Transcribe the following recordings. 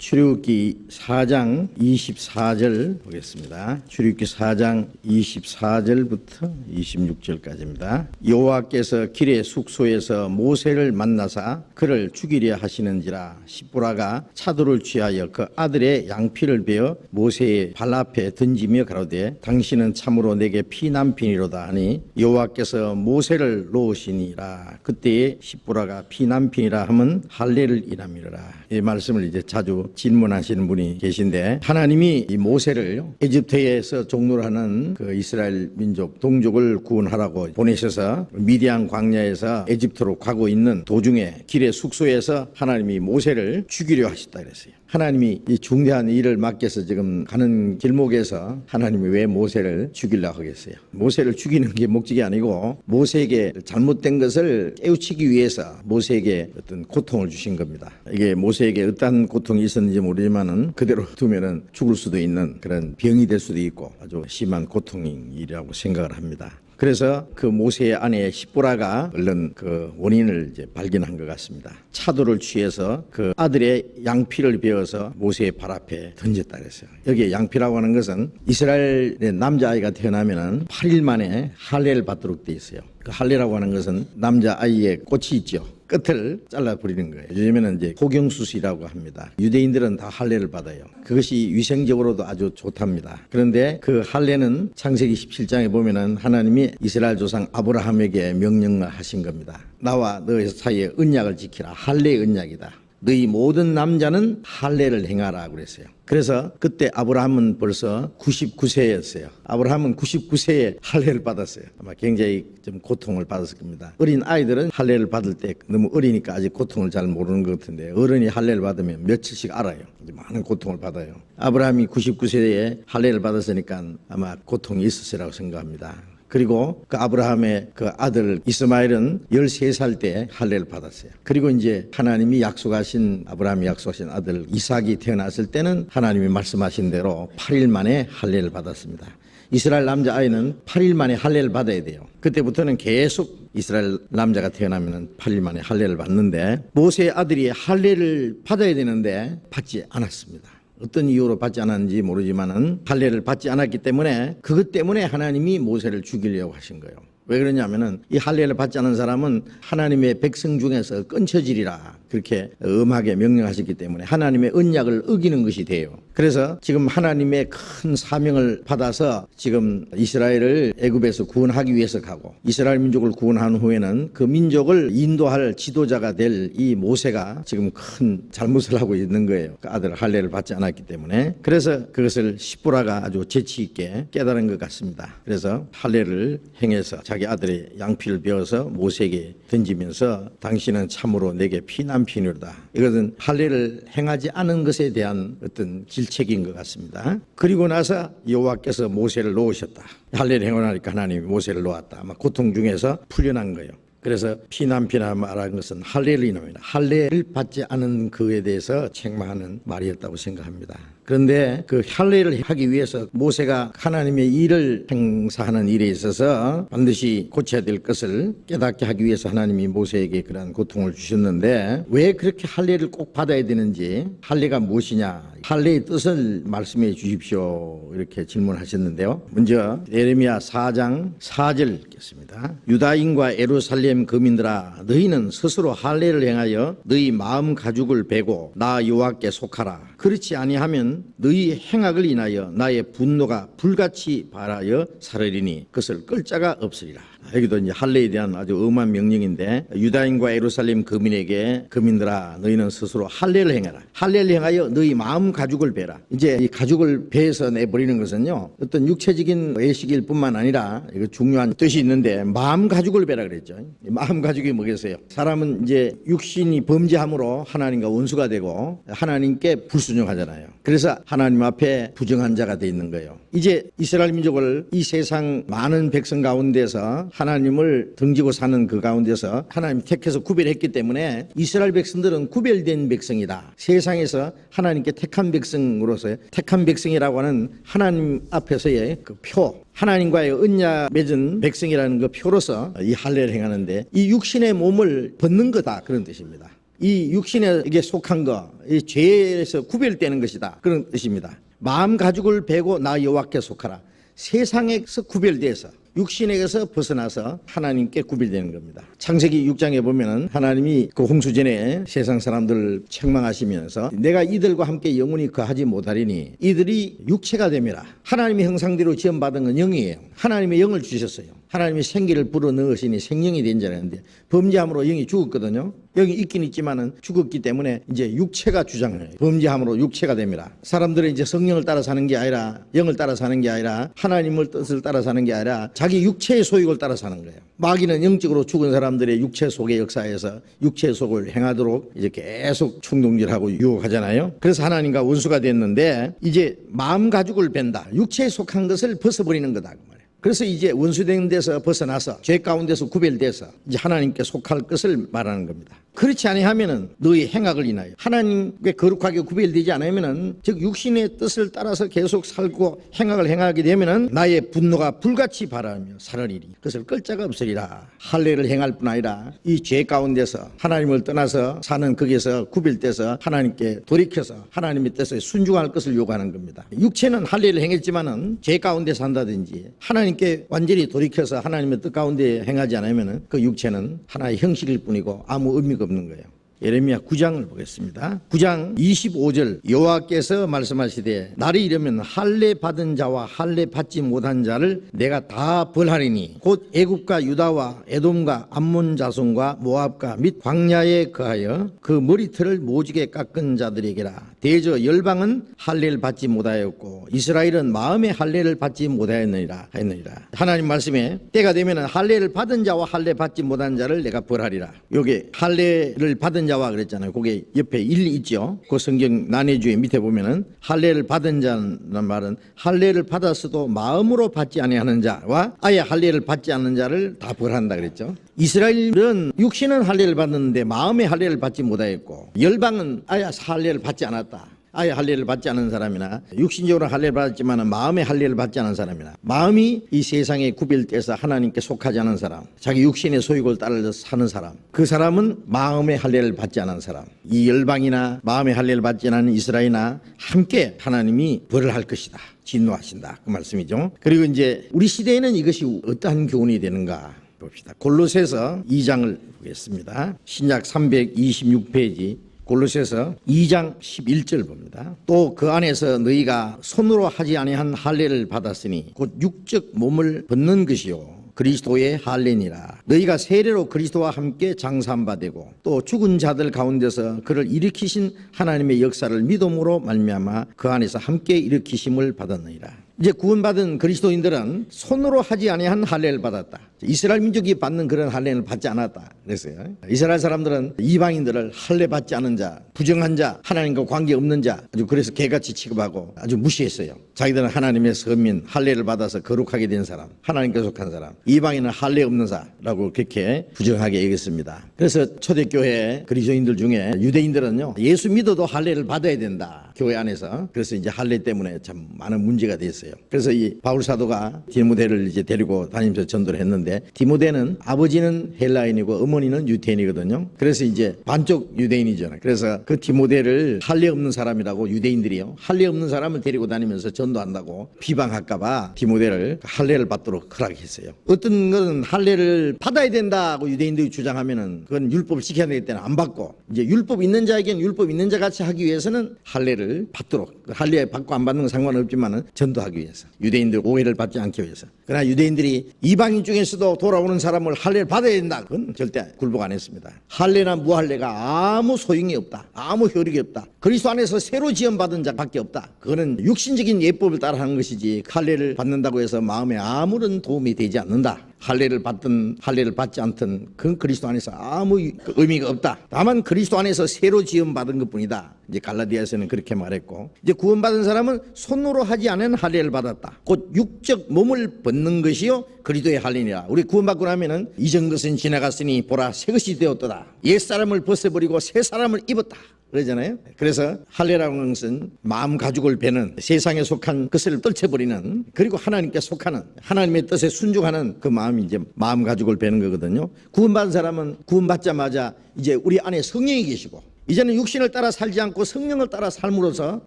출애굽기 4장 24절 보겠습니다. 출애굽기 4장 24절부터 26절까지입니다. 여호와께서 길의 숙소에서 모세를 만나사 그를 죽이려 하시는지라 십보라가 차도를 취하여 그 아들의 양피를 베어 모세의 발 앞에 던지며 가로되 당신은 참으로 내게 피난편이로다 하니 여호와께서 모세를 놓으시니라. 그때에 십보라가 피난편이라 하면 할례를 일함이라. 이 말씀을 이제 자주 질문하시는 분이 계신데, 하나님이 이 모세를 에집트에서 종노를 하는 그 이스라엘 민족 동족을 구원하라고 보내셔서 미디안 광야에서 에집트로 가고 있는 도중에 길의 숙소에서 하나님이 모세를 죽이려 하셨다 그랬어요. 하나님이 이 중대한 일을 맡겨서 지금 가는 길목에서 하나님이 왜 모세를 죽이려고 하겠어요? 모세를 죽이는 게 목적이 아니고 모세에게 잘못된 것을 깨우치기 위해서 모세에게 어떤 고통을 주신 겁니다. 이게 모세에게 어떤 고통이 있었는지 모르지만은 그대로 두면은 죽을 수도 있는 그런 병이 될 수도 있고 아주 심한 고통이라고 생각을 합니다. 그래서 그 모세의 아내 십보라가 얼른 그 원인을 이제 발견한 것 같습니다. 차도를 취해서 그 아들의 양피를 베어서 모세의 발 앞에 던졌다 그랬어요. 여기에 양피라고 하는 것은 이스라엘의 남자아이가 태어나면은 8일 만에 할례를 받도록 돼 있어요. 그 할례라고 하는 것은 남자아이의 꽃이 있죠. 끝을 잘라버리는 거예요. 요즘에는 이제 호경수술이라고 합니다. 유대인들은 다 할례를 받아요. 그것이 위생적으로도 아주 좋답니다. 그런데 그 할례는 창세기 17장에 보면은 하나님이 이스라엘 조상 아브라함에게 명령을 하신 겁니다. 나와 너희 사이에 언약을 지키라. 할례의 언약이다. 너희 모든 남자는 할례를 행하라 그랬어요. 그래서 그때 아브라함은 벌써 99세였어요. 아브라함은 99세에 할례를 받았어요. 아마 굉장히 좀 고통을 받았을 겁니다. 어린 아이들은 할례를 받을 때 너무 어리니까 아직 고통을 잘 모르는 것 같은데, 어른이 할례를 받으면 며칠씩 알아요. 많은 고통을 받아요. 아브라함이 99세에 할례를 받았으니까 아마 고통이 있었으리라고 생각합니다. 그리고 그 아브라함의 그 아들 이스마엘은 13살 때 할례를 받았어요. 그리고 이제 하나님이 아브라함이 약속하신 아들 이삭이 태어났을 때는 하나님이 말씀하신 대로 8일 만에 할례를 받았습니다. 이스라엘 남자아이는 8일 만에 할례를 받아야 돼요. 그때부터는 계속 이스라엘 남자가 태어나면 8일 만에 할례를 받는데, 모세의 아들이 할례를 받아야 되는데 받지 않았습니다. 어떤 이유로 받지 않았는지 모르지만은 할례를 받지 않았기 때문에, 그것 때문에 하나님이 모세를 죽이려고 하신 거예요. 왜 그러냐면은 이 할례를 받지 않은 사람은 하나님의 백성 중에서 끊쳐지리라 그렇게 엄하게 명령하셨기 때문에 하나님의 언약을 어기는 것이 돼요. 그래서 지금 하나님의 큰 사명을 받아서 지금 이스라엘을 애굽에서 구원하기 위해서 가고, 이스라엘 민족을 구원한 후에는 그 민족을 인도할 지도자가 될 이 모세가 지금 큰 잘못을 하고 있는 거예요. 그 아들 할례를 받지 않았기 때문에. 그래서 그것을 십보라가 아주 재치 있게 깨달은 것 같습니다. 그래서 할례를 행해서 자기 아들의 양피를 베어서 모세에게 던지면서 당신은 참으로 내게 피난편이로다. 이것은 할례를 행하지 않은 것에 대한 어떤 질책인 것 같습니다. 그리고 나서 여호와께서 모세를 놓으셨다. 할례를 행하니까 하나님이 모세를 놓았다. 아마 고통 중에서 풀려난 거예요. 그래서 피난편이라 말하는 것은 할례를 인합니다. 할례를 받지 않은 그에 대해서 책망하는 말이었다고 생각합니다. 그런데 그 할례를 하기 위해서 모세가 하나님의 일을 행사하는 일에 있어서 반드시 고쳐야 될 것을 깨닫게 하기 위해서 하나님이 모세에게 그러한 고통을 주셨는데, 왜 그렇게 할례를 꼭 받아야 되는지, 할례가 무엇이냐, 할례의 뜻을 말씀해 주십시오 이렇게 질문하셨는데요. 먼저 예레미야 4장 4절 읽겠습니다. 유다인과 예루살렘 거민들아, 너희는 스스로 할례를 행하여 너희 마음 가죽을 베고 나 여호와께 속하라. 그렇지 아니하면 너희 행악을 인하여 나의 분노가 불같이 발하여 사르리니 그것을 끌 자가 없으리라. 여기도 이제 할례에 대한 아주 엄한 명령인데, 유다인과 예루살렘 거민들아 너희는 스스로 할례를 행하라. 할례를 행하여 너희 마음 가죽을 베라. 이제 이 가죽을 베서 내버리는 것은요, 어떤 육체적인 외식일 뿐만 아니라 이거 중요한 뜻이 있는데, 마음 가죽을 베라 그랬죠. 마음 가죽이 뭐겠어요? 사람은 이제 육신이 범죄함으로 하나님과 원수가 되고 하나님께 불순종하잖아요. 그래서 하나님 앞에 부정한 자가 돼 있는 거예요. 이제 이스라엘 민족을 이 세상 많은 백성 가운데서 하나님을 등지고 사는 그 가운데서 하나님 택해서 구별했기 때문에 이스라엘 백성들은 구별된 백성이다. 세상에서 하나님께 택한 백성으로서, 택한 백성이라고 하는 하나님 앞에서의 그 표, 하나님과의 언약 맺은 백성이라는 그 표로서 이 할례를 행하는데, 이 육신의 몸을 벗는 거다 그런 뜻입니다. 이 육신에게 속한 거, 이 죄에서 구별되는 것이다. 그런 뜻입니다. 마음 가죽을 베고 나 여호와께 속하라. 세상에서 구별돼서 육신에게서 벗어나서 하나님께 구별되는 겁니다. 창세기 6장에 보면은 하나님이 그 홍수전에 세상 사람들을 책망하시면서 내가 이들과 함께 영원히 거하지 못하리니 이들이 육체가 됨이라. 하나님의 형상대로 지음받은 건 영이에요. 하나님의 영을 주셨어요. 하나님이 생기를 불어넣으시니 생명이 된 자라는데 범죄함으로 영이 죽었거든요. 영이 있긴 있지만은 죽었기 때문에 이제 육체가 주장을 해요. 범죄함으로 육체가 됩니다. 사람들은 이제 성령을 따라 사는 게 아니라 영을 따라 사는 게 아니라 하나님의 뜻을 따라 사는 게 아니라 자기 육체의 소욕을 따라 사는 거예요. 마귀는 영적으로 죽은 사람들의 육체 속의 역사에서 육체 속을 행하도록 이제 계속 충동질하고 유혹하잖아요. 그래서 하나님과 원수가 됐는데 이제 마음 가죽을 벤다. 육체에 속한 것을 벗어버리는 거다. 그래서 이제 원수된 데서 벗어나서 죄 가운데서 구별돼서 이제 하나님께 속할 것을 말하는 겁니다. 그렇지 아니하면은 너희 행악을 인하여 하나님께 거룩하게 구별되지 않으면은 즉 육신의 뜻을 따라서 계속 살고 행악을 행하게 되면은 나의 분노가 불같이 발하며 살으리니 그것을 끌 자가 없으리라. 할례를 행할 뿐 아니라 이 죄 가운데서 하나님을 떠나서 사는 거기에서 구별돼서 하나님께 돌이켜서 하나님의 뜻에 순종할 것을 요구하는 겁니다. 육체는 할례를 행했지만은 죄 가운데 산다든지 하나님께 완전히 돌이켜서 하나님의 뜻 가운데 행하지 않으면은 그 육체는 하나의 형식일 뿐이고 아무 의미가 없는 거예요. 예레미야 9장을 보겠습니다. 9장 25절 여호와께서 말씀하시되 날이 이르면 할례 받은 자와 할례 받지 못한 자를 내가 다 벌하리니 곧 애굽과 유다와 에돔과 암몬 자손과 모압과 및 광야에 거하여 그 머리털을 모지게 깎은 자들에게라. 대저 열방은 할례를 받지 못하였고 이스라엘은 마음의 할례를 받지 못하였느니라 했느니라. 하나님 말씀에 때가 되면 할례를 받은 자와 할례 받지 못한 자를 내가 벌하리라. 여기 할례를 받은 자와 그랬잖아요. 거기에 옆에 1 있죠. 그 성경 난해주의 밑에 보면은 할례를 받은 자는 말은 할례를 받았어도 마음으로 받지 아니하는 자와 아예 할례를 받지 않는 자를 다 벌한다 그랬죠. 이스라엘은 육신은 할례를 받았는데 마음의 할례를 받지 못하였고 열방은 아예 할례를 받지 않았다. 아예 할례를 받지 않은 사람이나 육신적으로 할례를 받았지만 마음의 할례를 받지 않은 사람이나 마음이 이 세상에 구별돼서 하나님께 속하지 않은 사람, 자기 육신의 소욕을 따라서 사는 사람, 그 사람은 마음의 할례를 받지 않은 사람, 이 열방이나 마음의 할례를 받지 않은 이스라엘이나 함께 하나님이 벌을 할 것이다. 진노하신다. 그 말씀이죠. 그리고 이제 우리 시대에는 이것이 어떠한 교훈이 되는가 봅시다. 골로새서 2장을 보겠습니다. 신약 326페이지 골로새서 2장 11절 봅니다. 또 그 안에서 너희가 손으로 하지 아니한 할례를 받았으니 곧 육적 몸을 벗는 것이요 그리스도의 할례니라. 너희가 세례로 그리스도와 함께 장사한 바 되고 또 죽은 자들 가운데서 그를 일으키신 하나님의 역사를 믿음으로 말미암아 그 안에서 함께 일으키심을 받았느니라. 이제 구원받은 그리스도인들은 손으로 하지 아니한 할례를 받았다. 이스라엘 민족이 받는 그런 할례를 받지 않았다 그랬어요. 이스라엘 사람들은 이방인들을 할례 받지 않은 자, 부정한 자, 하나님과 관계없는 자 아주 그래서 개같이 취급하고 아주 무시했어요. 자기들은 하나님의 서민, 할례를 받아서 거룩하게 된 사람, 하나님께 속한 사람, 이방인은 할례 없는 자라고 그렇게 부정하게 여겼습니다. 그래서 초대교회 그리스도인들 중에 유대인들은요 예수 믿어도 할례를 받아야 된다. 교회 안에서. 그래서 이제 할례 때문에 참 많은 문제가 됐어요. 그래서 이 바울 사도가 디모데를 이제 데리고 다니면서 전도를 했는데 디모데는 아버지는 헬라인이고 어머니는 유대인이거든요. 그래서 이제 반쪽 유대인이잖아요. 그래서 그 디모데를 할례 없는 사람이라고 유대인들이요 할례 없는 사람을 데리고 다니면서 전도한다고 비방할까봐 디모데를 할례를 받도록 허락했어요. 어떤 것은 할례를 받아야 된다고 유대인들이 주장하면은 그건 율법을 지켜야 되기 때문에 안 받고 이제 율법 있는 자에게는 율법 있는 자 같이 하기 위해서는 할례를 받도록 할례 받고 안 받는 건 상관없지만은 전도하기 위해서 유대인들 오해를 받지 않기 위해서. 그러나 유대인들이 이방인 중에서도 돌아오는 사람을 할례를 받아야 된다. 그건 절대 굴복 안 했습니다. 할례나 무할례가 아무 소용이 없다. 아무 효력이 없다. 그리스도 안에서 새로 지음받은 자밖에 없다. 그거는 육신적인 예법을 따라 하는 것이지 할례를 받는다고 해서 마음에 아무런 도움이 되지 않는다. 할례를 받든 할례를 받지 않든 그건 그리스도 안에서 아무 의미가 없다. 다만 그리스도 안에서 새로 지음받은 것뿐이다. 이제 갈라디아서는 그렇게 말했고 이제 구원받은 사람은 손으로 하지 않은 할례를 받았다. 곧 육적 몸을 벗는 것이요 그리스도의 할례니라. 우리 구원받고 나면은 이전 것은 지나갔으니 보라 새 것이 되었도다. 옛 사람을 벗어버리고 새 사람을 입었다. 그러잖아요. 그래서 할례라는 것은 마음 가죽을 베는, 세상에 속한 것을 떨쳐버리는, 그리고 하나님께 속하는, 하나님의 뜻에 순종하는 그 마음이 이제 마음 가죽을 베는 거거든요. 구원받은 사람은 구원받자마자 이제 우리 안에 성령이 계시고, 이제는 육신을 따라 살지 않고 성령을 따라 삶으로써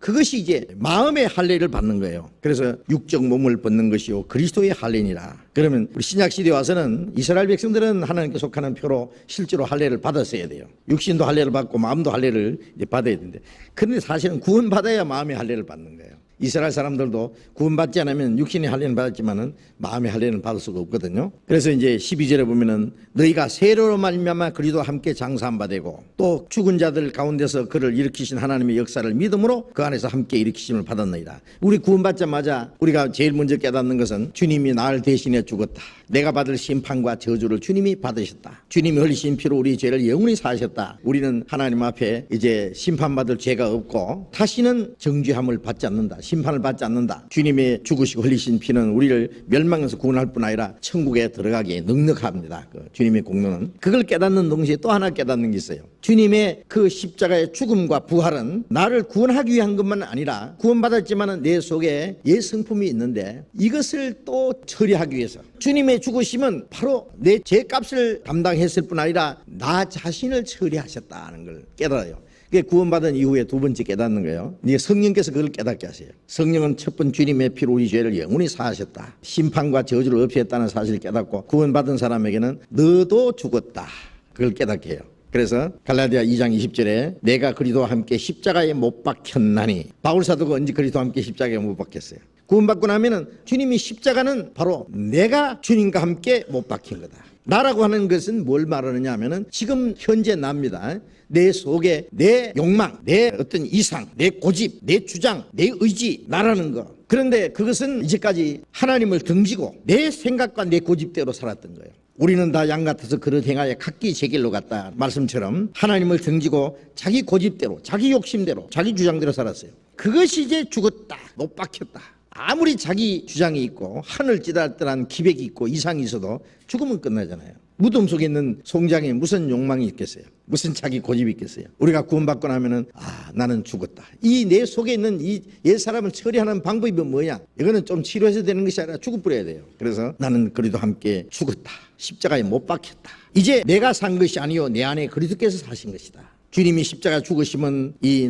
그것이 이제 마음의 할례를 받는 거예요. 그래서 육적 몸을 벗는 것이요 그리스도의 할례니라. 그러면 우리 신약 시대에 와서는 이스라엘 백성들은 하나님께 속하는 표로 실제로 할례를 받았어야 돼요. 육신도 할례를 받고 마음도 할례를 이제 받아야 되는데, 그런데 사실은 구원받아야 마음의 할례를 받는 거예요. 이스라엘 사람들도 구원받지 않으면 육신의 할례는 받았지만은 마음의 할례는 받을 수가 없거든요. 그래서 이제 12절에 보면은 너희가 세례로 말미암아 그리스도와 함께 장사한 바 되고 또 죽은 자들 가운데서 그를 일으키신 하나님의 역사를 믿음으로 그 안에서 함께 일으키심을 받았느니라. 우리 구원받자마자 우리가 제일 먼저 깨닫는 것은 주님이 나를 대신해 죽었다. 내가 받을 심판과 저주를 주님이 받으셨다. 주님이 흘리신 피로 우리 죄를 영원히 사하셨다. 우리는 하나님 앞에 이제 심판받을 죄가 없고 다시는 정죄함을 받지 않는다. 심판을 받지 않는다. 주님의 죽으시고 흘리신 피는 우리를 멸망에서 구원할 뿐 아니라 천국에 들어가기에 넉넉합니다. 그 주님의 공로는. 그걸 깨닫는 동시에 또 하나 깨닫는 게 있어요. 주님의 그 십자가의 죽음과 부활은 나를 구원하기 위한 것만 아니라 구원받았지만 내 속에 옛 성품이 있는데 이것을 또 처리하기 위해서 주님의 죽으심은 바로 내 죄값을 담당했을 뿐 아니라 나 자신을 처리하셨다는 걸 깨달아요. 그게 구원받은 이후에 두 번째 깨닫는 거예요. 이제 성령께서 그걸 깨닫게 하세요. 성령은 첫 번 주님의 피로 우리 죄를 영원히 사하셨다. 심판과 저주를 없애했다는 사실을 깨닫고 구원받은 사람에게는 너도 죽었다. 그걸 깨닫게 해요. 그래서 갈라디아 2장 20절에 내가 그리스도와 함께 십자가에 못 박혔나니, 바울 사도가 언제 그리스도와 함께 십자가에 못 박혔어요? 구원받고 나면은 주님이 십자가는 바로 내가 주님과 함께 못 박힌 거다. 나라고 하는 것은 뭘 말하느냐 하면은 지금 현재 납니다. 내 속에 내 욕망, 내 어떤 이상, 내 고집, 내 주장, 내 의지, 나라는 거. 그런데 그것은 이제까지 하나님을 등지고 내 생각과 내 고집대로 살았던 거예요. 우리는 다 양 같아서 그릇 행하여 각기 제 길로 갔다 말씀처럼 하나님을 등지고 자기 고집대로, 자기 욕심대로, 자기 주장대로 살았어요. 그것이 이제 죽었다, 못 박혔다. 아무리 자기 주장이 있고 하늘 찌달달한 기백이 있고 이상이 있어도 죽으면 끝나잖아요. 무덤 속에 있는 송장에 무슨 욕망이 있겠어요? 무슨 자기 고집이 있겠어요? 우리가 구원받고 나면은 나는 죽었다. 이 내 속에 있는 이 옛 사람을 처리하는 방법이 뭐냐? 이거는 좀 치료해서 되는 것이 아니라 죽어버려야 돼요. 그래서 나는 그리스도와 함께 죽었다. 십자가에 못 박혔다. 이제 내가 산 것이 아니요 내 안에 그리스도께서 사신 것이다. 주님이 십자가 죽으심은 이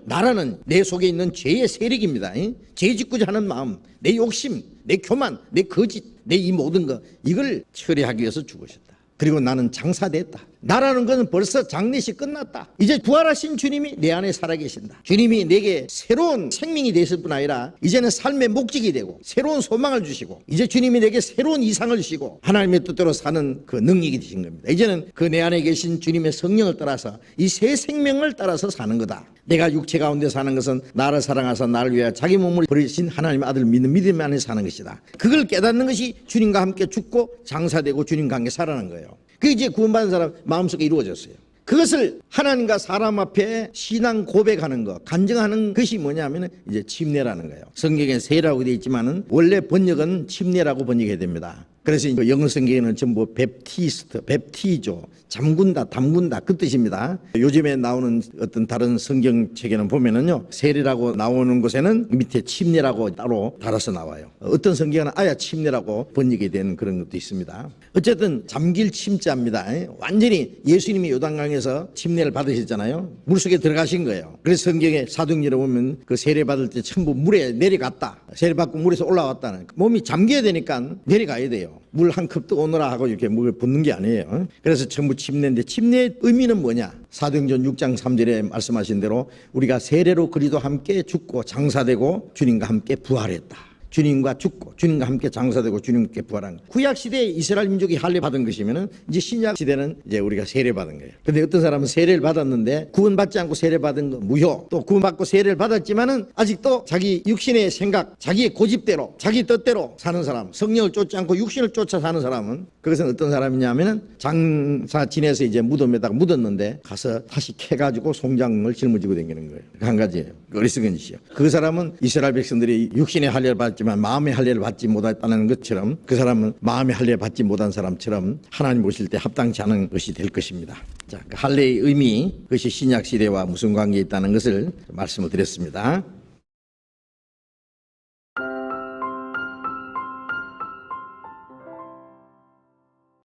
나라는 내 속에 있는 죄의 세력입니다. 죄 짓고자 하는 마음, 내 욕심, 내 교만, 내 거짓, 내 이 모든 것, 이걸 처리하기 위해서 죽으셨다. 그리고 나는 장사됐다. 나라는 것은 벌써 장례식 끝났다. 이제 부활하신 주님이 내 안에 살아계신다. 주님이 내게 새로운 생명이 되실 뿐 아니라 이제는 삶의 목적이 되고 새로운 소망을 주시고 이제 주님이 내게 새로운 이상을 주시고 하나님의 뜻대로 사는 그 능력이 되신 겁니다. 이제는 그 내 안에 계신 주님의 성령을 따라서 이 새 생명을 따라서 사는 거다. 내가 육체 가운데 사는 것은 나를 사랑하사 나를 위하여 자기 몸을 버리신 하나님의 아들을 믿는 믿음 안에 사는 것이다. 그걸 깨닫는 것이 주님과 함께 죽고 장사되고 주님과 함께 살아나는 거예요. 그게 이제 구원받은 사람 마음속에 이루어졌어요. 그것을 하나님과 사람 앞에 신앙 고백하는 것, 간증하는 것이 뭐냐면 이제 침례라는 거예요. 성경에 세라고 되어 있지만은 원래 번역은 침례라고 번역해야 됩니다. 그래서 영어 성경에는 전부 베프티스트, 베프티조, 잠군다, 담군다 그 뜻입니다. 요즘에 나오는 어떤 다른 성경책에는 보면은요, 세례라고 나오는 곳에는 밑에 침례라고 따로 달아서 나와요. 어떤 성경은 아예 침례라고 번역이 된 그런 것도 있습니다. 어쨌든 잠길 침자입니다. 완전히 예수님이 요단강에서 침례를 받으셨잖아요. 물속에 들어가신 거예요. 그래서 성경에 사도행전에 보면 그 세례 받을 때 전부 물에 내려갔다. 세례 받고 물에서 올라왔다는, 몸이 잠겨야 되니까 내려가야 돼요. 물 한 컵 떠오너라 하고 이렇게 물을 붓는 게 아니에요. 그래서 전부 침례인데 침례의 의미는 뭐냐? 사도행전 6장 3절에 말씀하신 대로 우리가 세례로 그리스도와 함께 죽고 장사되고 주님과 함께 부활했다. 주님과 죽고 주님과 함께 장사되고 주님께 부활한 거예요. 구약 시대에 이스라엘 민족이 할례 받은 것이면은 이제 신약 시대는 이제 우리가 세례 받은 거예요. 근데 어떤 사람은 세례를 받았는데 구원받지 않고 세례 받은 거 무효. 또 구원받고 세례를 받았지만은 아직도 자기 육신의 생각, 자기의 고집대로, 자기 뜻대로 사는 사람, 성령을 쫓지 않고 육신을 쫓아 사는 사람은 그것은 어떤 사람이냐면은 장사 지내서 이제 무덤에다가 묻었는데 가서 다시 캐가지고 송장을 짊어지고 다니는 거예요. 한 가지예요. 어리석은 짓이요. 그 사람은 이스라엘 백성들이 육신의 할례를 받았지만 받았지만 마음의 할례를 받지 못했다는 것처럼 그 사람은 마음의 할례를 받지 못한 사람처럼 하나님 보실 때 합당치 않은 것이 될 것입니다. 자, 그 할례의 의미, 그것이 신약 시대와 무슨 관계에 있다는 것을 말씀을 드렸습니다.